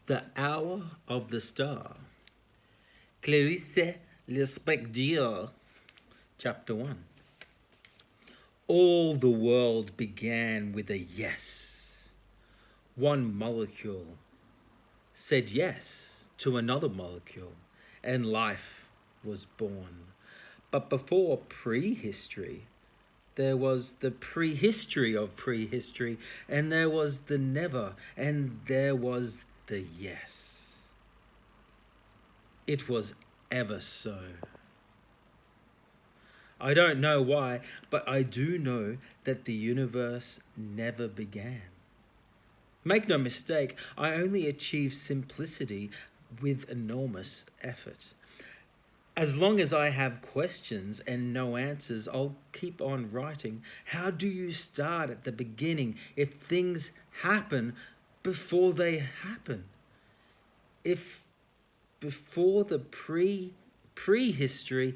The Hour of the Star. Clarice Lispector Chapter 1. All the world began with a yes. One molecule said yes to another molecule, and life was born. But before prehistory, there was the prehistory of prehistory, and there was the never, and there was the yes. It was ever so. I don't know why, but I do know that the universe never began. Make no mistake, I only achieve simplicity with enormous effort. As long as I have questions and no answers, I'll keep on writing. How do you start at the beginning if things happen before they happen? If before the prehistory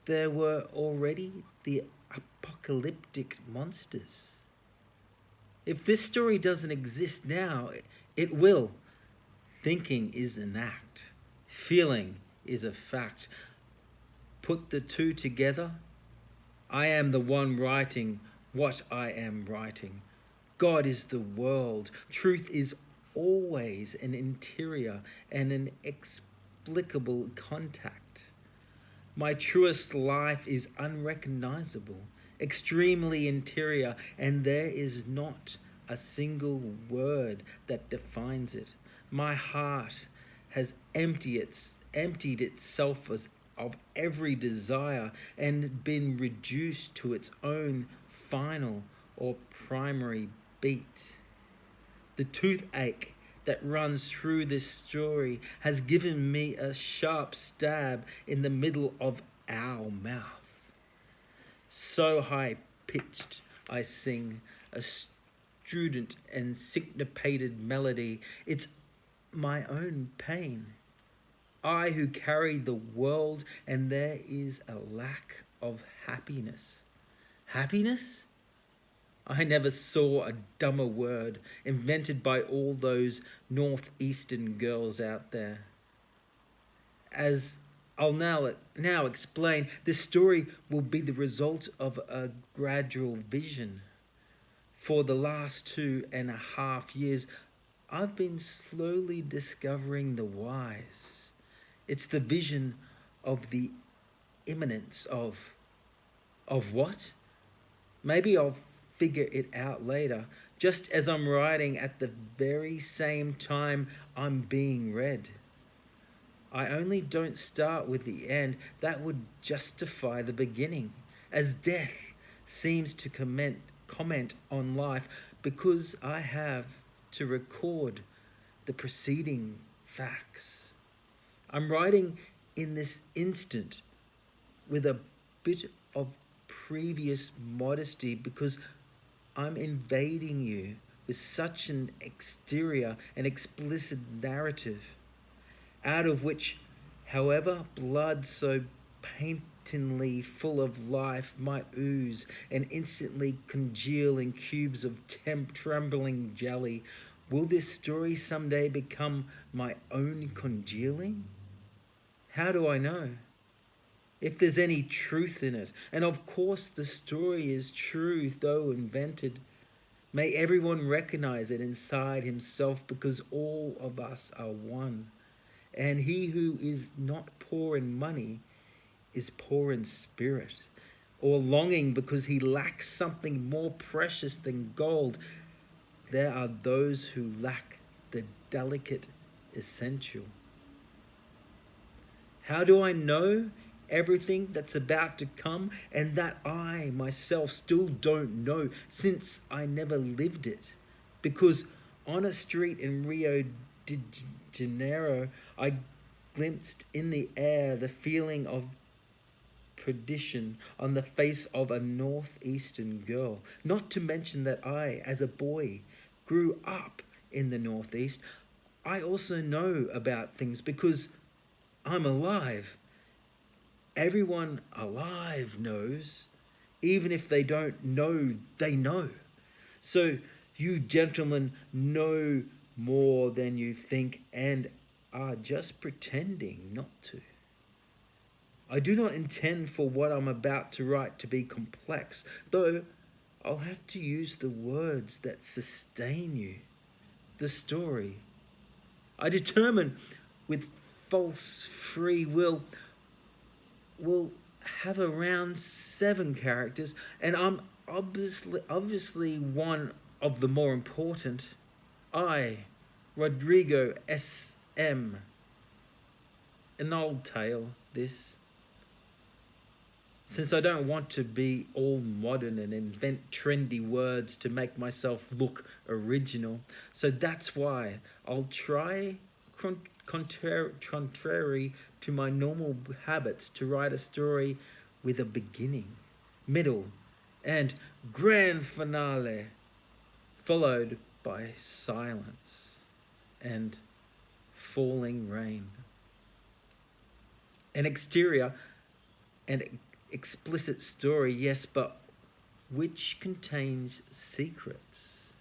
there were already the apocalyptic monsters. If this story doesn't exist now, it will. Thinking is an act. Feeling is a fact. Put the two together. I am the one writing what I am writing. God is the world. Truth is always an interior and an explicable contact. My truest life is unrecognizable, extremely interior, and there is not a single word that defines it. My heart has emptied itself of every desire and been reduced to its own final or primary beat. The toothache that runs through this story has given me a sharp stab in the middle of our mouth. So high-pitched I sing a strident and syncopated melody. It's my own pain. I who carry the world, and there is a lack of happiness. Happiness? I never saw a dumber word invented by all those northeastern girls out there. As I'll now explain, this story will be the result of a gradual vision. For the last 2.5 years, I've been slowly discovering the whys. It's the vision of the imminence of what? Maybe I'll figure it out later, just as I'm writing at the very same time I'm being read. I only don't start with the end. That would justify the beginning, as death seems to comment on life because I have to record the preceding facts. I'm writing in this instant with a bit of previous modesty because I'm invading you with such an exterior and explicit narrative, out of which, however, blood so paintingly full of life might ooze and instantly congeal in cubes of trembling jelly. Will this story someday become my own congealing? How do I know? If there's any truth in it, and of course the story is true though invented, may everyone recognize it inside himself because all of us are one. And he who is not poor in money is poor in spirit, or longing because he lacks something more precious than gold. There are those who lack the delicate essential. How do I know everything that's about to come and that I myself still don't know since I never lived it? Because on a street in Rio de Janeiro, I glimpsed in the air the feeling of perdition on the face of a northeastern girl. Not to mention that I, as a boy, grew up in the Northeast. I also know about things because I'm alive. Everyone alive knows. Even if they don't know, they know. So you gentlemen know more than you think and are just pretending not to. I do not intend for what I'm about to write to be complex, though I'll have to use the words that sustain you, the story. I determine with false free will have around 7 characters, and I'm obviously one of the more important. I, Rodrigo S.M., an old tale, this. Since I don't want to be all modern and invent trendy words to make myself look original, so that's why I'll try, contrary to my normal habits, to write a story with a beginning, middle, and grand finale, followed by silence and falling rain. An exterior and explicit story, yes, but which contains secrets.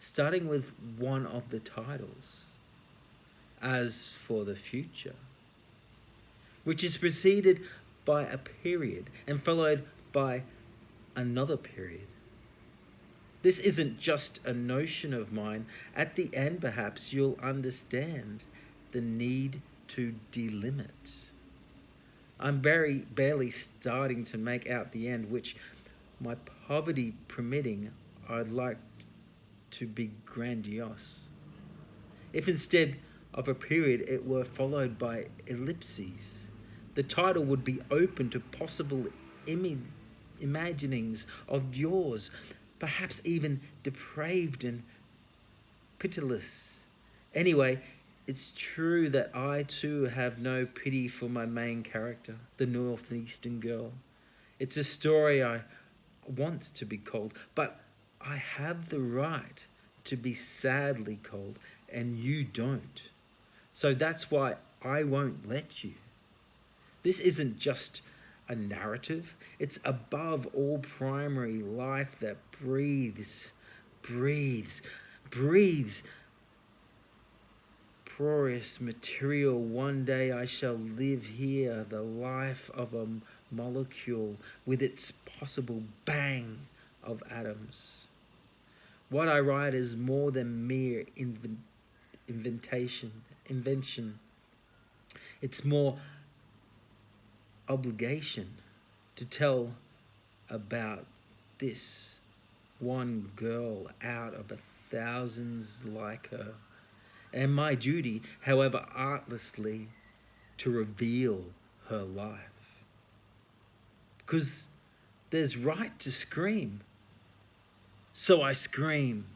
Starting with one of the titles, As for the Future, which is preceded by a period and followed by another period. This isn't just a notion of mine. At the end, perhaps you'll understand the need to delimit. I'm barely starting to make out the end, which, my poverty permitting, I'd like to be grandiose. If instead of a period it were followed by ellipses, the title would be open to possible imaginings of yours, perhaps even depraved and pitiless. Anyway, it's true that I too have no pity for my main character, the northeastern girl. It's a story I want to be cold, but I have the right to be sadly cold, and you don't. So that's why I won't let you. This isn't just a narrative. It's above all primary life that breathes. Porous material. One day I shall live here the life of a molecule with its possible bang of atoms. What I write is more than mere invention. It's more obligation to tell about this one girl out of thousands like her, and my duty, however artlessly, to reveal her life. Because there's right to scream. So I scream.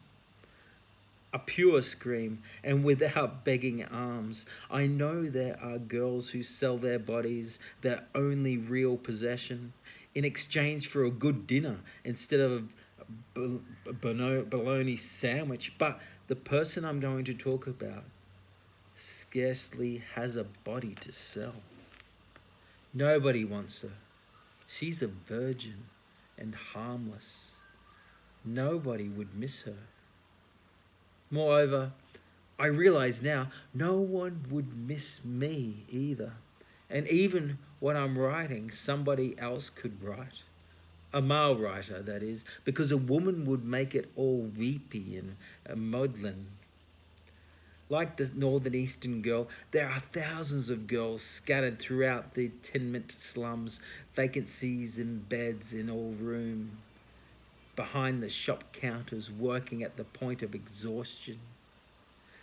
A pure scream, and without begging alms. I know there are girls who sell their bodies, their only real possession, in exchange for a good dinner instead of a bologna sandwich. But the person I'm going to talk about scarcely has a body to sell. Nobody wants her. She's a virgin and harmless. Nobody would miss her. Moreover, I realize now no one would miss me either. And even what I'm writing, somebody else could write. A male writer, that is, because a woman would make it all weepy and maudlin. Like the northeastern girl, there are thousands of girls scattered throughout the tenement slums, vacancies in beds in all rooms, behind the shop counters, working at the point of exhaustion.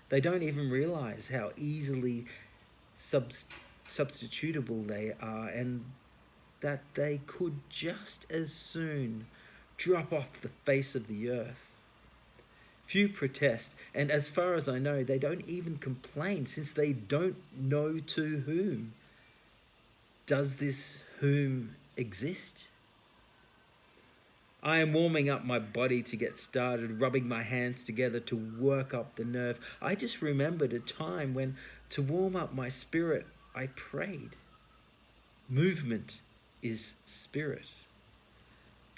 They don't even realize how easily substitutable they are, and that they could just as soon drop off the face of the earth. Few protest, and as far as I know, they don't even complain, since they don't know to whom. Does this whom exist? I am warming up my body to get started, rubbing my hands together to work up the nerve. I just remembered a time when, to warm up my spirit, I prayed. Movement is spirit.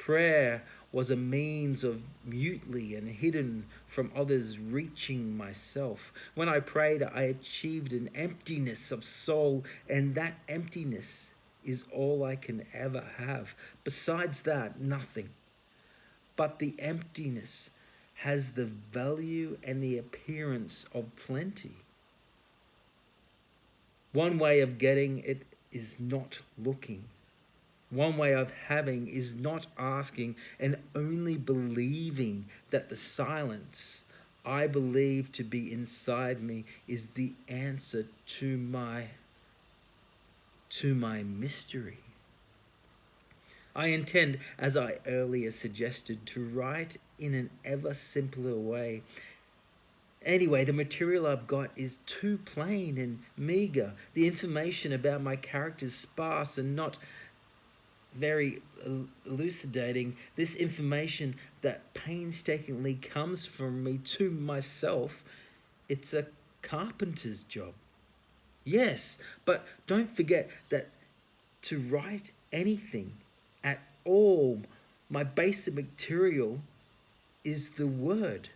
prayer was a means of mutely and hidden from others reaching myself. When I prayed, I achieved an emptiness of soul, and that emptiness is all I can ever have. Besides that, nothing. But the emptiness has the value and the appearance of plenty. One way of getting it is not looking. One way of having is not asking and only believing that the silence I believe to be inside me is the answer to my mystery. I intend, as I earlier suggested, to write in an ever simpler way. Anyway, the material I've got is too plain and meager. The information about my characters sparse and not very elucidating. This information that painstakingly comes from me to myself, it's a carpenter's job. Yes, but don't forget that to write anything at all, my basic material is the word.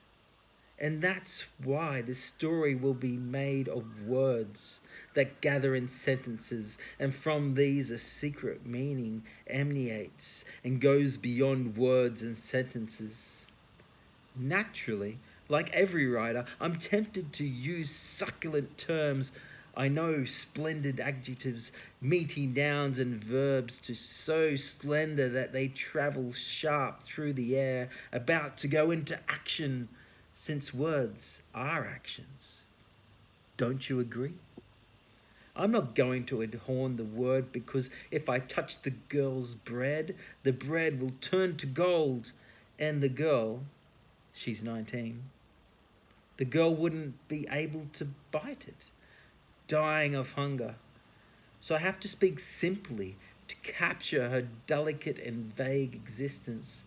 And that's why the story will be made of words that gather in sentences, and from these a secret meaning emanates and goes beyond words and sentences. Naturally, like every writer, I'm tempted to use succulent terms. I know splendid adjectives, meaty nouns and verbs to so slender that they travel sharp through the air, about to go into action, since words are actions. Don't you agree? I'm not going to adorn the word, because if I touch the girl's bread, the bread will turn to gold, and the girl, she's 19, the girl wouldn't be able to bite it, dying of hunger. So I have to speak simply to capture her delicate and vague existence.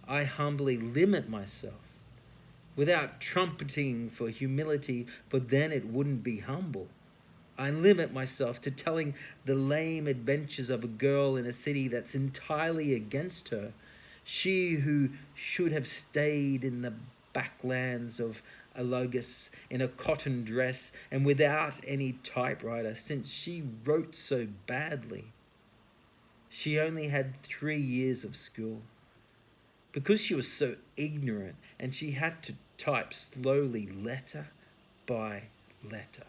I humbly limit myself, without trumpeting for humility, for then it wouldn't be humble. I limit myself to telling the lame adventures of a girl in a city that's entirely against her. She who should have stayed in the backlands of Alogus in a cotton dress and without any typewriter, since she wrote so badly. She only had 3 years of school. Because she was so ignorant, and she had to type slowly, letter by letter.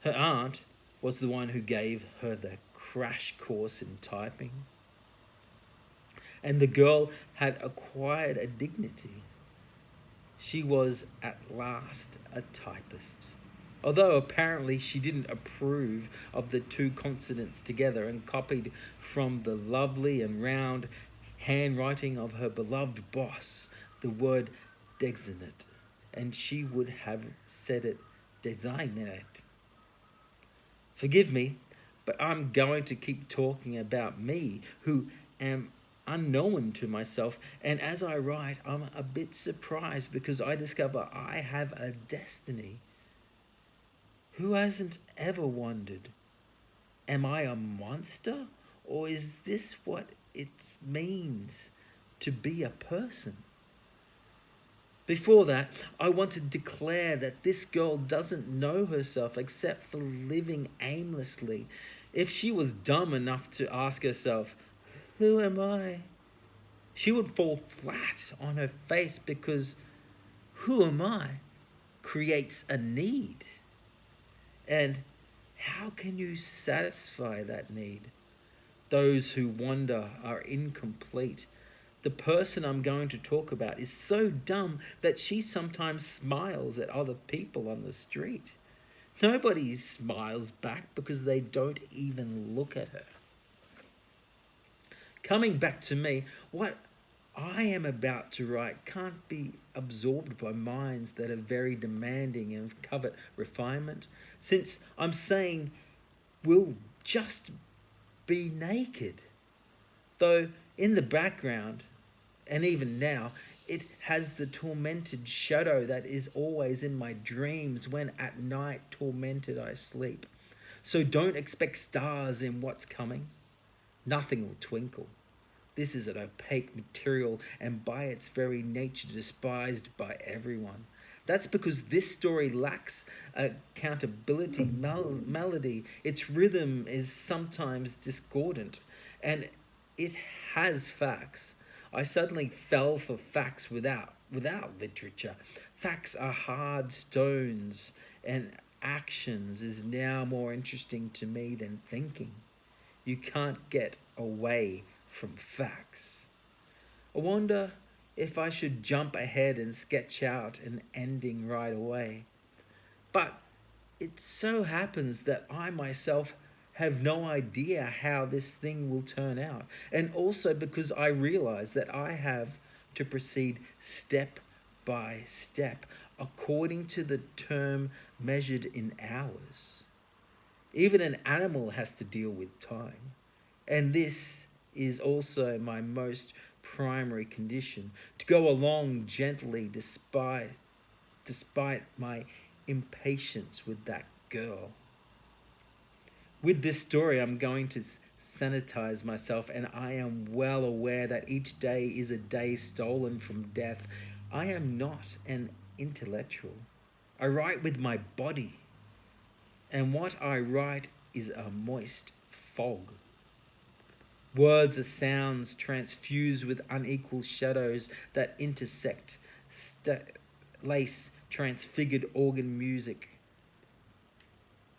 Her aunt was the one who gave her the crash course in typing. And the girl had acquired a dignity. She was at last a typist, although apparently she didn't approve of the two consonants together and copied from the lovely and round handwriting of her beloved boss the word designate, and she would have said it designate. Forgive me, but I'm going to keep talking about me, who am unknown to myself, and as I write, I'm a bit surprised because I discover I have a destiny. Who hasn't ever wondered, am I a monster, or is this what it means to be a person? Before that, I want to declare that this girl doesn't know herself except for living aimlessly. If she was dumb enough to ask herself, who am I? She would fall flat on her face, because who am I creates a need. And how can you satisfy that need? Those who wonder are incomplete. The person I'm going to talk about is so dumb that she sometimes smiles at other people on the street. Nobody smiles back because they don't even look at her. Coming back to me, what I am about to write can't be absorbed by minds that are very demanding and covet refinement, since I'm saying we'll just be naked. Though in the background, and even now, it has the tormented shadow that is always in my dreams when at night tormented I sleep. So don't expect stars in what's coming. Nothing will twinkle. This is an opaque material and by its very nature despised by everyone. That's because this story lacks a countability melody. Its rhythm is sometimes discordant, and it has facts. I suddenly fell for facts without literature. Facts are hard stones, and actions is now more interesting to me than thinking. You can't get away from facts. I wonder if I should jump ahead and sketch out an ending right away. But it so happens that I myself have no idea how this thing will turn out. And also because I realize that I have to proceed step by step according to the term measured in hours. Even an animal has to deal with time. And this is also my most primary condition, to go along gently despite my impatience with that girl. With this story, I'm going to sanitize myself, and I am well aware that each day is a day stolen from death. I am not an intellectual. I write with my body, and what I write is a moist fog. Words are sounds transfused with unequal shadows that intersect, lace transfigured organ music.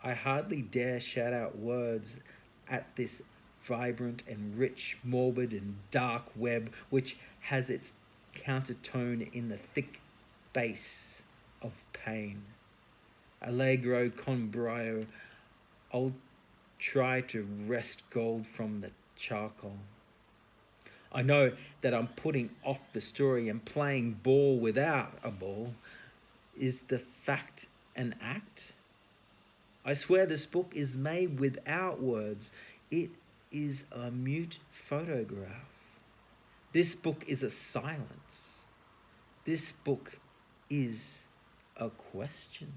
I hardly dare shout out words at this vibrant and rich, morbid and dark web which has its countertone in the thick bass of pain. Allegro con brio, I'll try to wrest gold from the charcoal. I know that I'm putting off the story and playing ball without a ball. Is the fact an act? I swear this book is made without words. It is a mute photograph. This book is a silence. This book is a question.